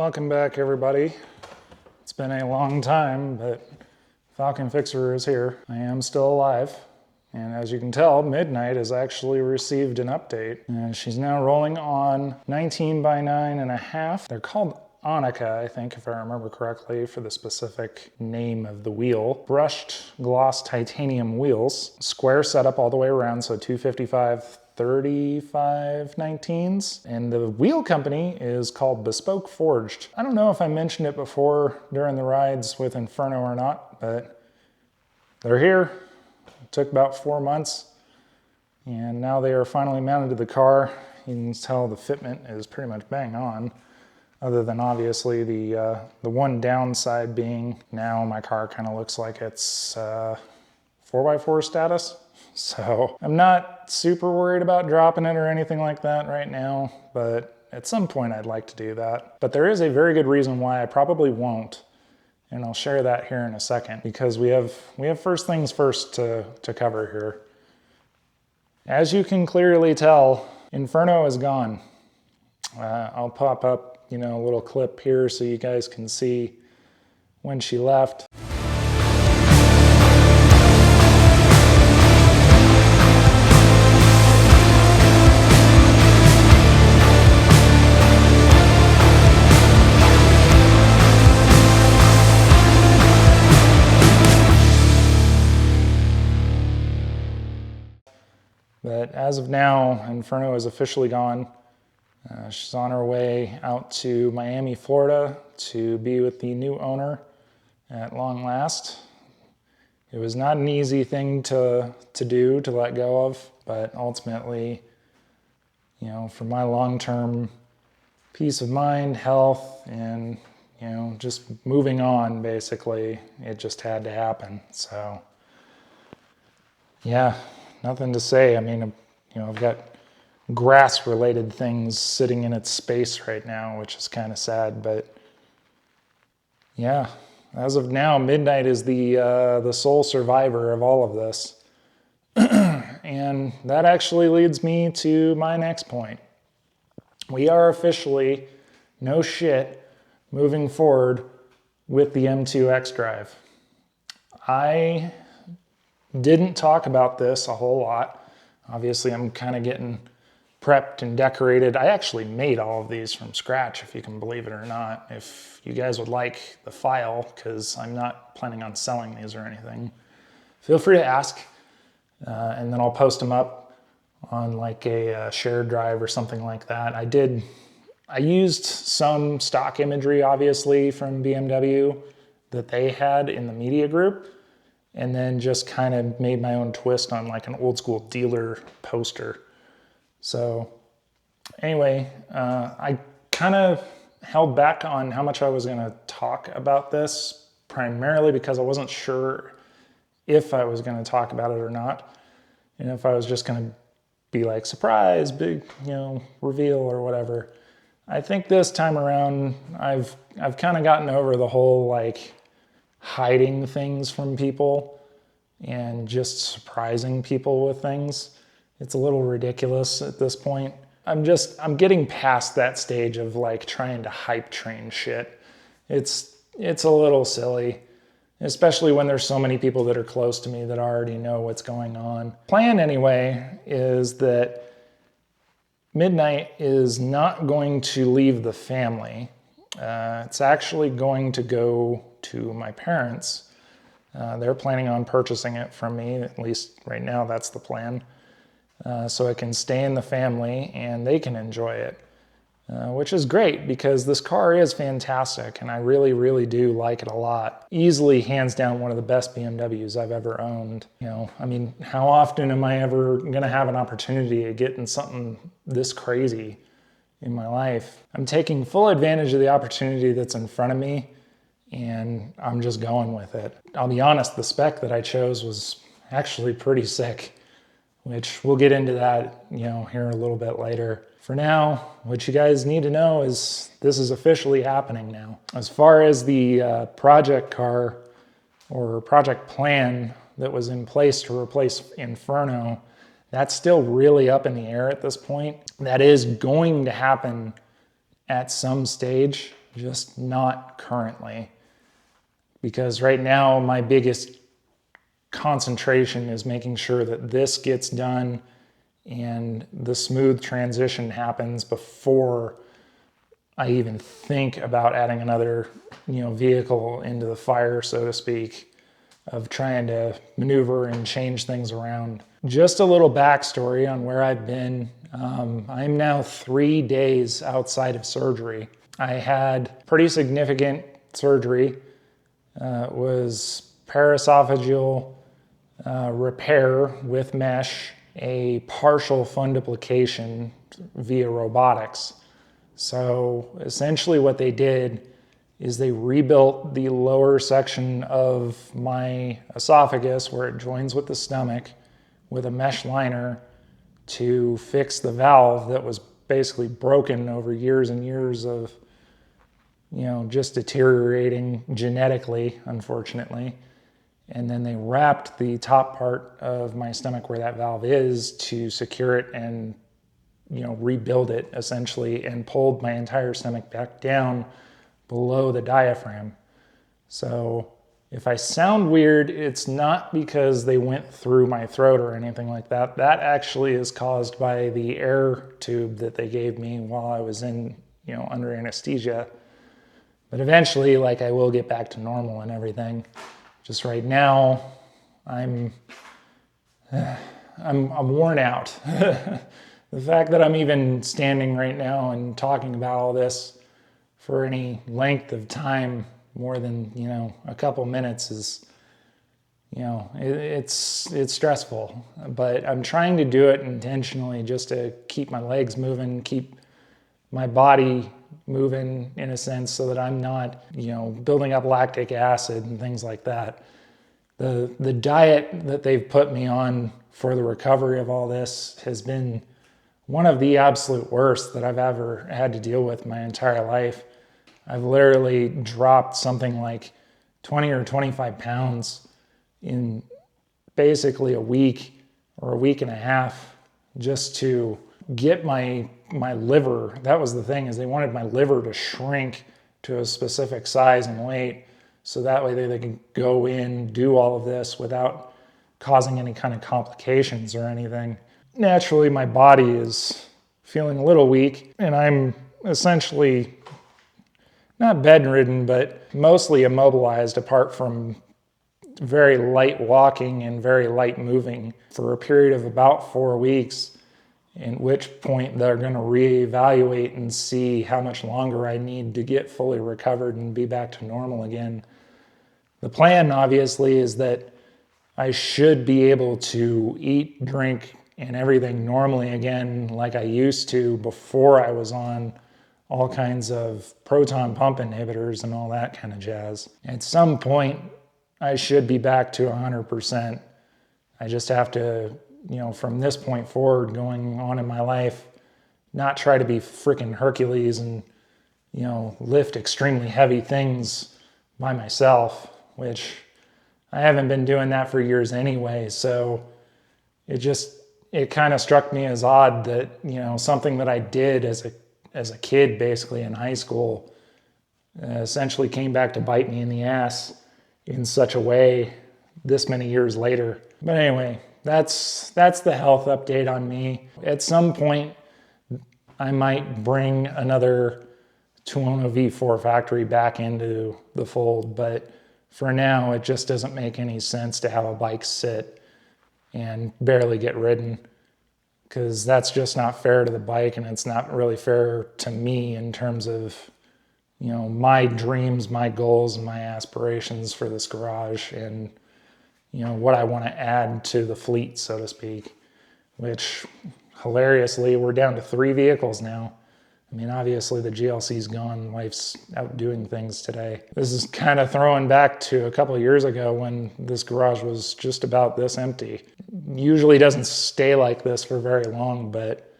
Welcome back, everybody. It's been a long time, but Falcon Fixer is here. I am still alive, and as you can tell, Midnight has actually received an update. And she's now rolling on 19 by 9.5. They're called Annika, I think, if I remember correctly, for the specific name of the wheel. Brushed gloss titanium wheels. Square setup all the way around, so 255 35 19s. And the wheel company is called Bespoke Forged. I don't know if I mentioned it before during the rides with Inferno or not, but they're here. It took about 4 months, and now they are finally mounted to the car. You can tell the fitment is pretty much bang on, other than obviously the one downside being now my car kind of looks like it's 4x4 status. So I'm not super worried about dropping it or anything like that right now, but at some point I'd like to do that. But there is a very good reason why I probably won't, and I'll share that here in a second, because we have first things first to cover here. As you can clearly tell, Inferno is gone. I'll pop up, a little clip here so you guys can see when she left. But as of now, Inferno is officially gone. She's on her way out to Miami, Florida to be with the new owner at long last. It was not an easy thing to do, to let go of, but ultimately, for my long-term peace of mind, health, and, just moving on, basically, it just had to happen. So, yeah. Nothing to say. I mean, I've got grass-related things sitting in its space right now, which is kind of sad. But yeah, as of now, Midnight is the sole survivor of all of this, and that actually leads me to my next point. We are officially, no shit, moving forward with the M2 X-Drive. I didn't talk about this a whole lot. Obviously, I'm kind of getting prepped and decorated. I actually made all of these from scratch, if you can believe it or not. If you guys would like the file, because I'm not planning on selling these or anything, feel free to ask, and then I'll post them up on like a shared drive or something like that. I used some stock imagery, obviously, from BMW that they had in the media group, and then just kind of made my own twist on like an old school dealer poster. So anyway, I kind of held back on how much I was gonna talk about this, primarily because I wasn't sure if I was gonna talk about it or not, and if I was just gonna be like, surprise, big, reveal or whatever. I think this time around, I've kind of gotten over the whole like hiding things from people and just surprising people with things. It's a little ridiculous at this point. I'm getting past that stage of like trying to hype train shit. It's a little silly, especially when there's so many people that are close to me that already know what's going on. Plan anyway is that Midnight is not going to leave the family. It's actually going to go to my parents. They're planning on purchasing it from me, at least right now that's the plan, so it can stay in the family and they can enjoy it, which is great because this car is fantastic and I really, really do like it a lot. Easily, hands down, one of the best BMWs I've ever owned. I mean, how often am I ever gonna have an opportunity to get in something this crazy in my life? I'm taking full advantage of the opportunity that's in front of me, and I'm just going with it. I'll be honest, the spec that I chose was actually pretty sick, which we'll get into that, here a little bit later. For now, what you guys need to know is this is officially happening now. As far as the project car or project plan that was in place to replace Inferno, that's still really up in the air at this point. That is going to happen at some stage. just not currently. Because right now, my biggest concentration is making sure that this gets done and the smooth transition happens before I even think about adding another, vehicle into the fire, so to speak, of trying to maneuver and change things around. Just a little backstory on where I've been. I'm now 3 days outside of surgery. I had pretty significant surgery. It was paraesophageal repair with mesh, a partial fundoplication via robotics. So essentially what they did is they rebuilt the lower section of my esophagus where it joins with the stomach with a mesh liner to fix the valve that was basically broken over years and years of, just deteriorating genetically, unfortunately. And then they wrapped the top part of my stomach where that valve is to secure it and, rebuild it essentially, and pulled my entire stomach back down below the diaphragm. So if I sound weird, it's not because they went through my throat or anything like that. That actually is caused by the air tube that they gave me while I was in, under anesthesia. But eventually, I will get back to normal and everything. Just right now, I'm worn out. The fact that I'm even standing right now and talking about all this for any length of time, more than, a couple minutes is, it's stressful. But I'm trying to do it intentionally just to keep my legs moving, keep my body moving in a sense so that I'm not, building up lactic acid and things like that. The diet that they've put me on for the recovery of all this has been one of the absolute worst that I've ever had to deal with my entire life. I've literally dropped something like 20 or 25 pounds in basically a week or a week and a half just to get my liver. That was the thing, is they wanted my liver to shrink to a specific size and weight so that way they can go in, do all of this without causing any kind of complications or anything. Naturally, my body is feeling a little weak, and I'm essentially not bedridden, but mostly immobilized apart from very light walking and very light moving for a period of about 4 weeks, in which point they're going to reevaluate and see how much longer I need to get fully recovered and be back to normal again. The plan, obviously, is that I should be able to eat, drink, and everything normally again like I used to before I was on all kinds of proton pump inhibitors and all that kind of jazz. At some point, I should be back to 100%. I just have to, from this point forward going on in my life, not try to be freaking Hercules and, lift extremely heavy things by myself, which I haven't been doing that for years anyway. So it kind of struck me as odd that, something that I did as a kid, basically in high school, essentially came back to bite me in the ass in such a way this many years later. But anyway, that's the health update on me. At some point, I might bring another Tuono V4 factory back into the fold, but for now, it just doesn't make any sense to have a bike sit and barely get ridden, because that's just not fair to the bike, and it's not really fair to me in terms of, my dreams, my goals, and my aspirations for this garage and, what I want to add to the fleet, so to speak, which hilariously, we're down to 3 vehicles now. I mean, obviously the GLC's gone, life's out doing things today. This is kind of throwing back to a couple of years ago when this garage was just about this empty. Usually doesn't stay like this for very long, but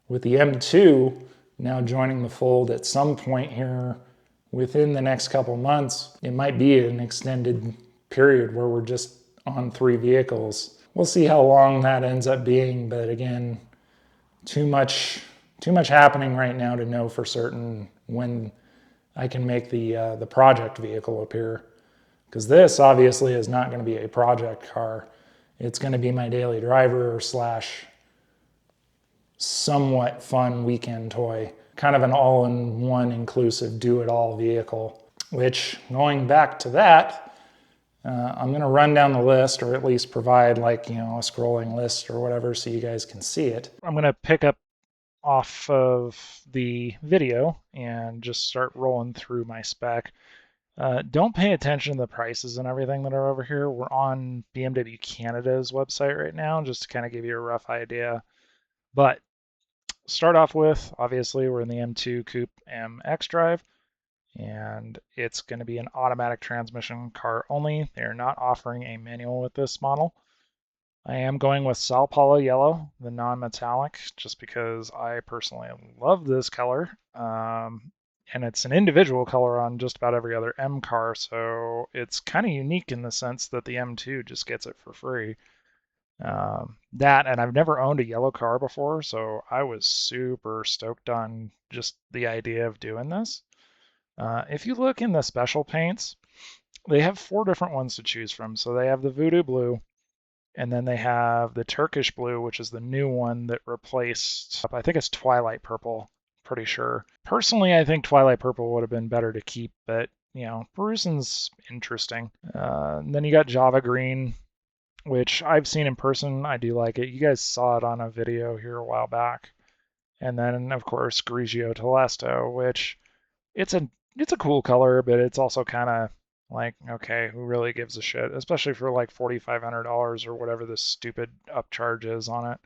with the M2 now joining the fold at some point here within the next couple months, it might be an extended period where we're just on 3 vehicles. We'll see how long that ends up being, but again, too much happening right now to know for certain when I can make the project vehicle appear. Because this obviously is not going to be a project car. It's going to be my daily driver slash somewhat fun weekend toy. Kind of an all-in-one inclusive do-it-all vehicle. Which, going back to that, I'm going to run down the list, or at least provide like, you know, a scrolling list or whatever so you guys can see it. I'm going to pick up off of the video and just start rolling through my spec. Don't pay attention to the prices and everything that are over here. We're on BMW Canada's website right now, just to kind of give you a rough idea. But start off with, obviously, we're in the M2 Coupe M xDrive, and it's going to be an automatic transmission car only. They're not offering a manual with this model. I am going with Sao Paulo Yellow, the non-metallic, just because I personally love this color. And it's an individual color on just about every other M car, so it's kind of unique in the sense that the M2 just gets it for free. That, and I've never owned a yellow car before, so I was super stoked on just the idea of doing this. If you look in the special paints, they have 4 different ones to choose from. So they have the Voodoo Blue, and then they have the Turkish Blue, which is the new one that replaced, I think it's Twilight Purple, pretty sure. Personally, I think Twilight Purple would have been better to keep, but, you know, Perusan's interesting. And then you got Java Green, which I've seen in person. I do like it. You guys saw it on a video here a while back. And then, of course, Grigio Telesto, which it's a cool color, but it's also kind of like, okay, who really gives a shit? Especially for like $4,500 or whatever this stupid upcharge is on it.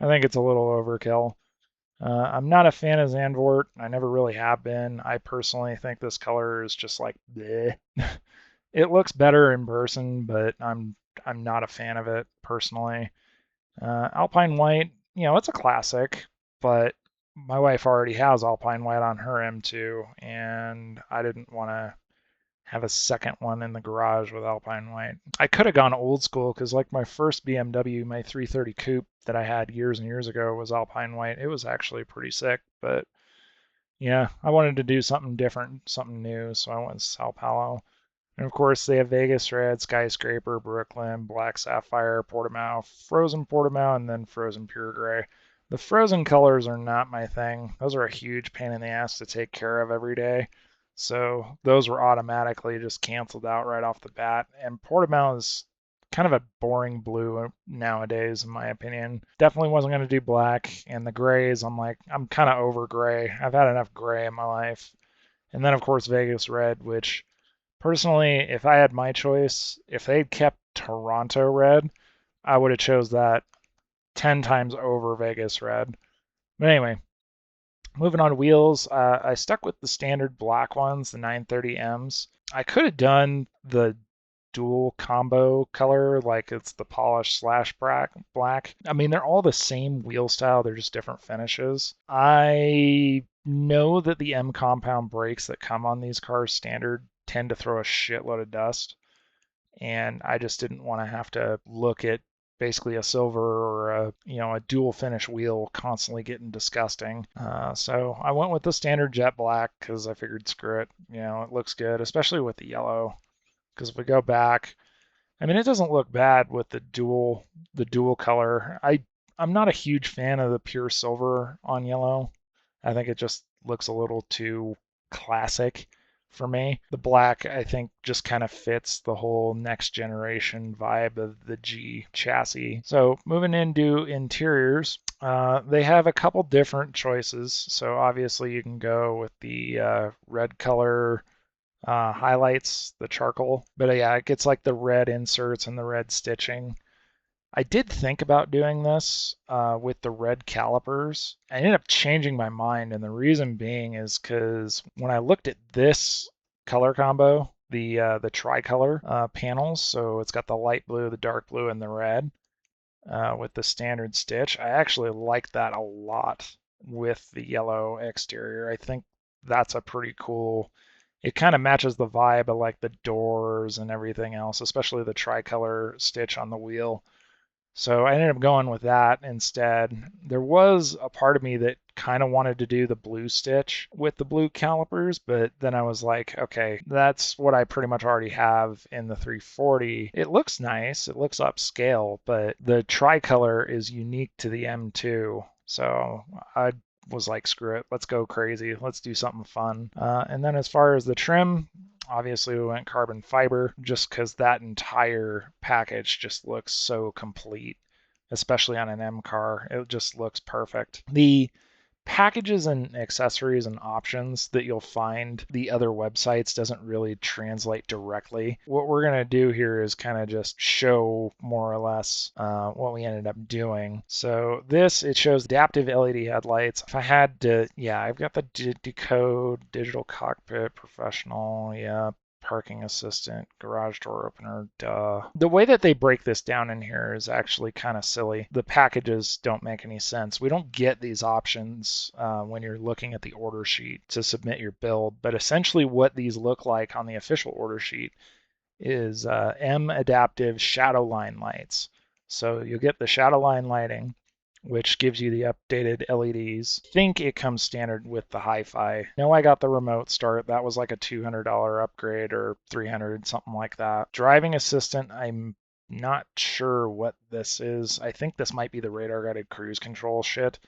I think it's a little overkill. I'm not a fan of Zandvoort. I never really have been. I personally think this color is just like bleh. It looks better in person, but I'm not a fan of it personally. Alpine White, you know, it's a classic, but my wife already has Alpine White on her M2, and I didn't want to have a second one in the garage with Alpine White. I could have gone old school because, like, my first BMW, my 330 Coupe that I had years and years ago was Alpine White. It was actually pretty sick, but yeah, I wanted to do something different, something new, so I went with Sao Paulo. And of course, they have Vegas Red, Skyscraper, Brooklyn, Black Sapphire, Portimao, Frozen Portimao, and then Frozen Pure Gray. The frozen colors are not my thing. Those are a huge pain in the ass to take care of every day. So those were automatically just canceled out right off the bat. And Portimao is kind of a boring blue nowadays, in my opinion. Definitely wasn't going to do black. And the grays, I'm kind of over gray. I've had enough gray in my life. And then, of course, Vegas Red, which personally, if I had my choice, if they'd kept Toronto Red, I would have chose that 10 times over Vegas Red. But anyway, moving on to wheels, I stuck with the standard black ones, the 930Ms. I could have done the dual combo color, like it's the polished slash black. I mean, they're all the same wheel style, they're just different finishes. I know that the M compound brakes that come on these cars standard tend to throw a shitload of dust, and I just didn't want to have to look at basically a silver or a dual finish wheel constantly getting disgusting. So I went with the standard jet black because I figured screw it, it looks good, especially with the yellow. Because if we go back, I mean, it doesn't look bad with the dual color. I'm not a huge fan of the pure silver on yellow. I think it just looks a little too classic for me. The black, I think, just kind of fits the whole next generation vibe of the G chassis. So moving into interiors, they have a couple different choices. So obviously you can go with the red color highlights, the charcoal. But yeah, it gets like the red inserts and the red stitching. I did think about doing this with the red calipers. I ended up changing my mind, and the reason being is because when I looked at this color combo, the tricolor panels, so it's got the light blue, the dark blue, and the red with the standard stitch, I actually like that a lot with the yellow exterior. I think that's a pretty cool. It kind of matches the vibe of like the doors and everything else, especially the tricolor stitch on the wheel. So I ended up going with that instead. There was a part of me that kind of wanted to do the blue stitch with the blue calipers, but then I was like, okay, that's what I pretty much already have in the 340. It looks nice, it looks upscale, but the tricolor is unique to the M2. So I was like, screw it, let's go crazy, let's do something fun. And then as far as the trim, obviously we went carbon fiber just because that entire package just looks so complete, especially on an M car. It just looks perfect. The packages and accessories and options that you'll find the other websites doesn't really translate directly. What we're going to do here is kind of just show more or less what we ended up doing. So this, it shows adaptive LED headlights. If I had to, yeah, I've got the decode, digital cockpit, professional, yeah, parking assistant, garage door opener, duh. The way that they break this down in here is actually kind of silly. The packages don't make any sense. We don't get these options when you're looking at the order sheet to submit your build, but essentially what these look like on the official order sheet is M adaptive shadow line lights. So you'll get the shadow line lighting, which gives you the updated LEDs. I think it comes standard with the hi-fi. No, I got the remote start. That was like a $200 upgrade or 300, something like that. Driving assistant, I'm not sure what this is. I think this might be the radar guided cruise control shit.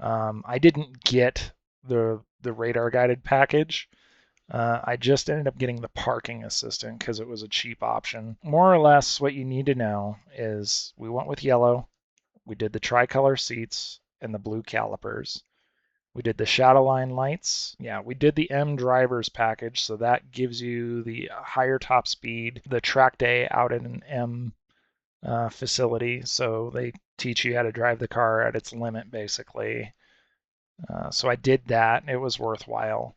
I didn't get the radar guided package. I just ended up getting the parking assistant because it was a cheap option. More or less, what you need to know is we went with yellow. We did the tricolor seats and the blue calipers. We did the shadow line lights. Yeah, we did the M drivers package, so that gives you the higher top speed, the track day out at an M facility. So they teach you how to drive the car at its limit, basically. So I did that. It was worthwhile.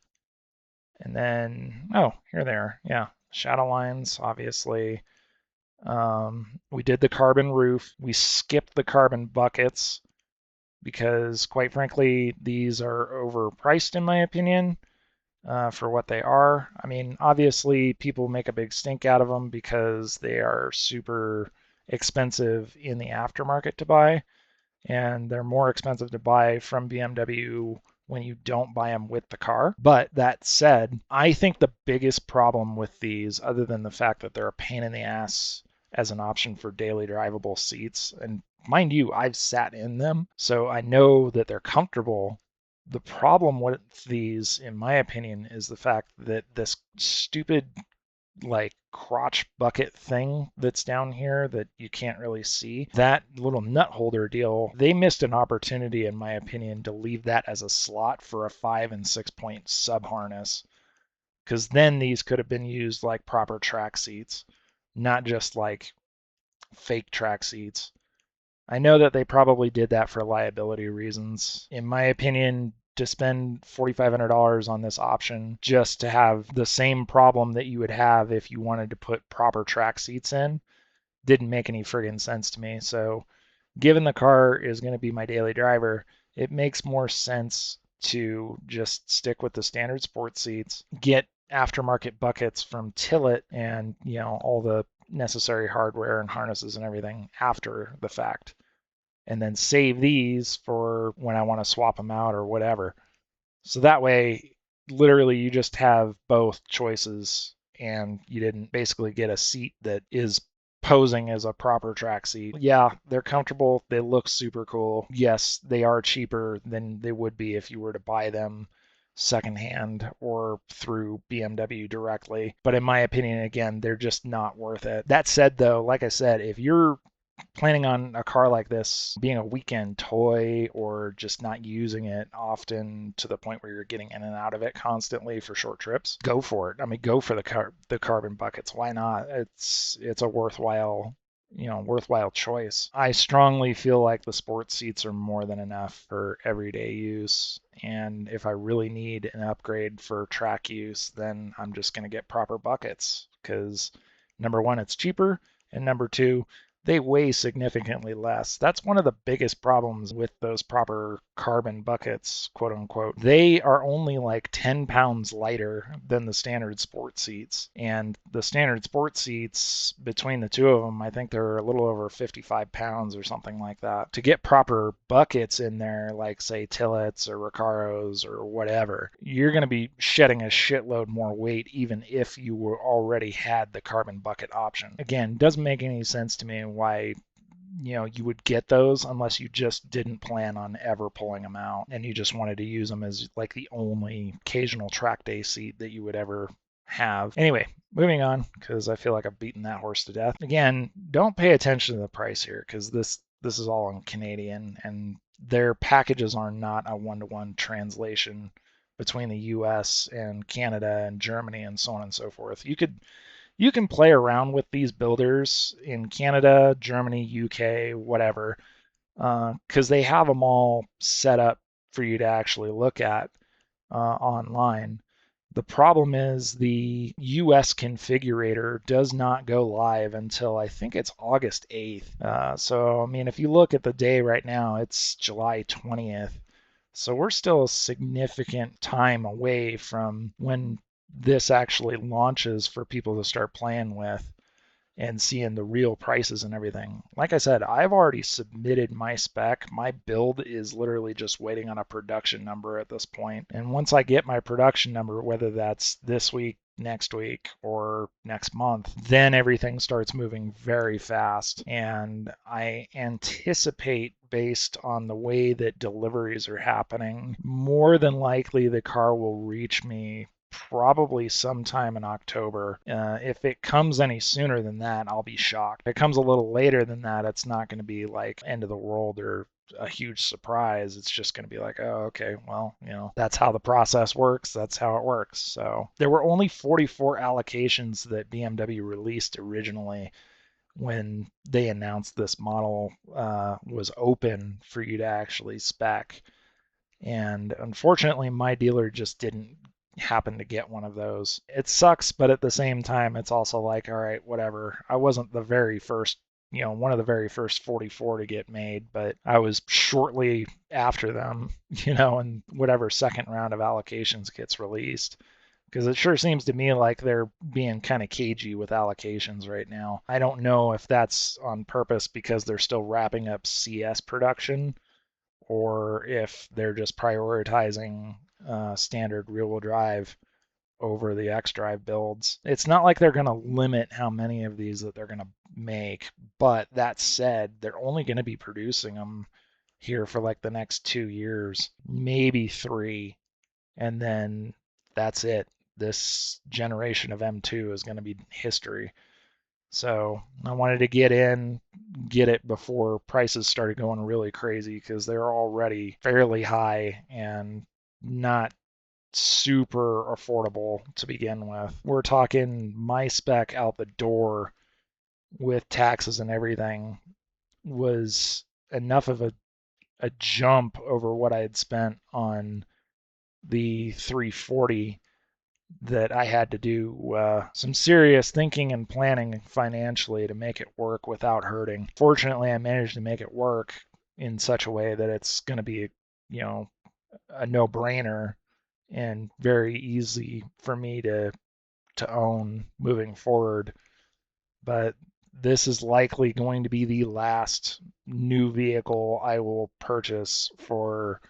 And then, oh, here they are. Yeah, shadow lines, obviously. We did the carbon roof. We skipped the carbon buckets because, quite frankly, these are overpriced in my opinion for what they are. I mean, obviously, people make a big stink out of them because they are super expensive in the aftermarket to buy, and they're more expensive to buy from BMW when you don't buy them with the car. But that said, I think the biggest problem with these, other than the fact that they're a pain in the ass as an option for daily drivable seats, and mind you, I've sat in them, so I know that they're comfortable. The problem with these, in my opinion, is the fact that this stupid like crotch bucket thing that's down here that you can't really see, that little nut holder deal, they missed an opportunity, in my opinion, to leave that as a slot for a 5 and 6 point sub harness. Because then these could have been used like proper track seats, not just like fake track seats. I know that they probably did that for liability reasons. In my opinion, to spend $4,500 on this option just to have the same problem that you would have if you wanted to put proper track seats in didn't make any friggin' sense to me. So, given the car is going to be my daily driver, it makes more sense to just stick with the standard sports seats, get aftermarket buckets from Tillet and, all the necessary hardware and harnesses and everything after the fact, and then save these for when I want to swap them out or whatever. So that way, literally, you just have both choices and you didn't basically get a seat that is posing as a proper track seat. Yeah, they're comfortable. They look super cool. Yes, they are cheaper than they would be if you were to buy them secondhand or through BMW directly. But in my opinion, again, they're just not worth it. That said, though, like I said, if you're planning on a car like this being a weekend toy or just not using it often to the point where you're getting in and out of it constantly for short trips, go for it. I mean, go for the carbon buckets. Why not? It's a worthwhile choice. I strongly feel like the sports seats are more than enough for everyday use. And if I really need an upgrade for track use, then I'm just going to get proper buckets because number one, it's cheaper. And number two, they weigh significantly less. That's one of the biggest problems with those proper carbon buckets, quote unquote. They are only like 10 pounds lighter than the standard sport seats. And the standard sport seats, between the two of them, I think they're a little over 55 pounds or something like that. To get proper buckets in there, like say Tillets or Recaros or whatever, you're going to be shedding a shitload more weight even if you were already had the carbon bucket option. Again, doesn't make any sense to me why you would get those unless you just didn't plan on ever pulling them out and you just wanted to use them as like the only occasional track day seat that you would ever have. Anyway, moving on, because I feel like I've beaten that horse to death. Again, don't pay attention to the price here, because this is all in Canadian, and their packages are not a one-to-one translation between the US and Canada and Germany and so on and so forth. You can play around with these builders in Canada, Germany, UK, whatever, because they have them all set up for you to actually look at online. The problem is the US configurator does not go live until I think it's August 8th. So, I mean, if you look at the day right now, it's July 20th. So we're still a significant time away from when this actually launches for people to start playing with and seeing the real prices and everything. Like I said, I've already submitted my spec. My build is literally just waiting on a production number at this point. And once I get my production number, whether that's this week, next week, or next month, then everything starts moving very fast. And I anticipate, based on the way that deliveries are happening, more than likely the car will reach me probably sometime in October. If it comes any sooner than that, I'll be shocked. If it comes a little later than that, it's not going to be like end of the world or a huge surprise. It's just going to be like, oh, okay, well, that's how the process works. That's how it works. So there were only 44 allocations that BMW released originally when they announced this model was open for you to actually spec. And unfortunately, my dealer just didn't happen to get one of those. It sucks, but at the same time, it's also like, all right, whatever. I wasn't the very first, one of the very first 44 to get made, but I was shortly after them, and whatever second round of allocations gets released. Because it sure seems to me like they're being kind of cagey with allocations right now. I don't know if that's on purpose because they're still wrapping up CS production, or if they're just prioritizing standard rear-wheel drive over the X-Drive builds. It's not like they're going to limit how many of these that they're going to make, but that said, they're only going to be producing them here for like the next 2 years, maybe 3, and then that's it. This generation of M2 is going to be history. So I wanted to get it before prices started going really crazy, because they're already fairly high and not super affordable to begin with. We're talking my spec out the door with taxes and everything was enough of a jump over what I had spent on the 340 that I had to do some serious thinking and planning financially to make it work without hurting. Fortunately, I managed to make it work in such a way that it's going to be, a no-brainer and very easy for me to own moving forward. But this is likely going to be the last new vehicle I will purchase for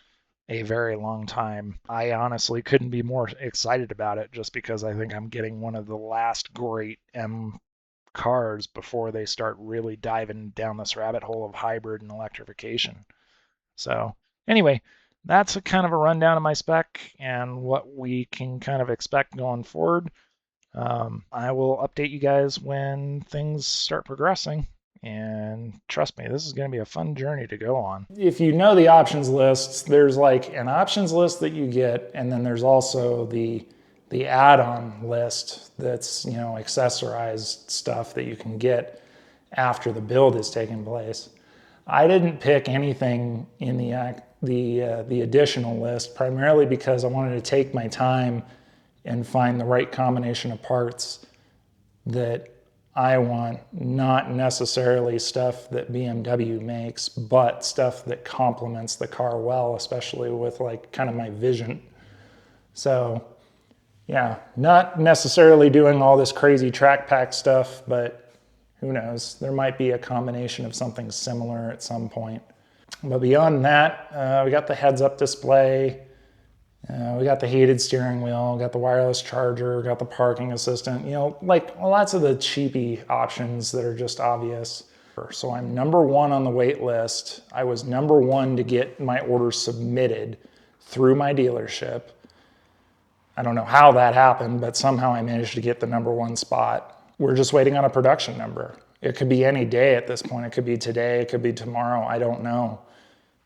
a very long time. I honestly couldn't be more excited about it, just because I think I'm getting one of the last great M cars before they start really diving down this rabbit hole of hybrid and electrification. So anyway, that's a kind of a rundown of my spec and what we can kind of expect going forward. I will update you guys when things start progressing. And trust me, this is going to be a fun journey to go on. If you know the options list, there's like an options list that you get, and then there's also the add-on list that's, accessorized stuff that you can get after the build has taken place. I didn't pick anything in the additional list, primarily because I wanted to take my time and find the right combination of parts that I want not necessarily stuff that BMW makes, but stuff that complements the car well, especially with like kind of my vision. So yeah, not necessarily doing all this crazy track pack stuff, but who knows? There might be a combination of something similar at some point. But beyond that, we got the heads-up display, we got the heated steering wheel, got the wireless charger, got the parking assistant, you know, like lots of the cheapy options that are just obvious. So I'm number one on the wait list. I was number one to get my order submitted through my dealership. I don't know how that happened, but somehow I managed to get the number one spot. We're just waiting on a production number. It could be any day at this point. It could be today, it could be tomorrow, I don't know.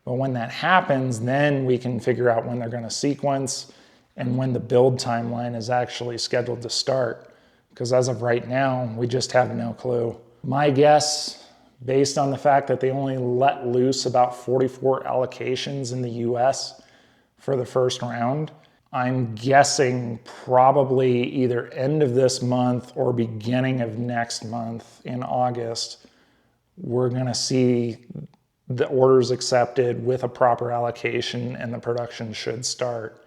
But when that happens, then we can figure out when they're going to sequence and when the build timeline is actually scheduled to start. Because as of right now, we just have no clue. My guess, based on the fact that they only let loose about 44 allocations in the US for the first round, I'm guessing probably either end of this month or beginning of next month in August, we're going to see the orders accepted with a proper allocation and the production should start.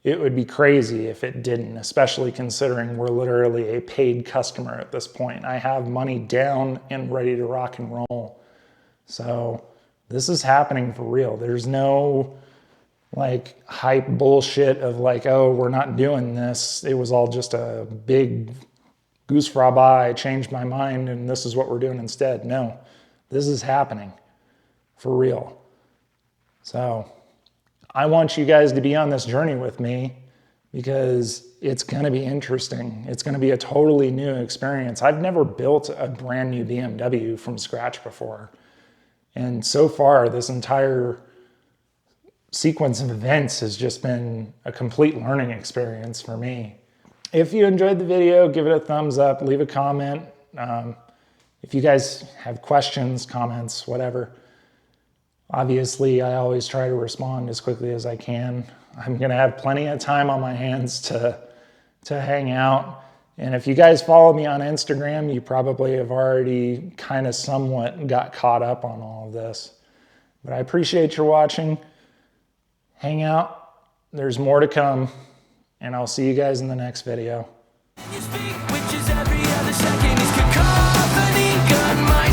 It would be crazy if it didn't, especially considering we're literally a paid customer at this point. I have money down and ready to rock and roll. So this is happening for real. There's no like hype bullshit of like, oh, we're not doing this. It was all just a big goose fraba. I changed my mind and this is what we're doing instead. No, this is happening for real. So I want you guys to be on this journey with me because it's going to be interesting. It's going to be a totally new experience. I've never built a brand new BMW from scratch before. And so far, this entire sequence of events has just been a complete learning experience for me. If you enjoyed the video, give it a thumbs up, leave a comment. If you guys have questions, comments, whatever, obviously I always try to respond as quickly as I can. I'm gonna have plenty of time on my hands to hang out. And if you guys follow me on Instagram, you probably have already kind of somewhat got caught up on all of this. But I appreciate your watching. Hang out, there's more to come, and I'll see you guys in the next video. You speak, which is every other second, is cacophony, gun, my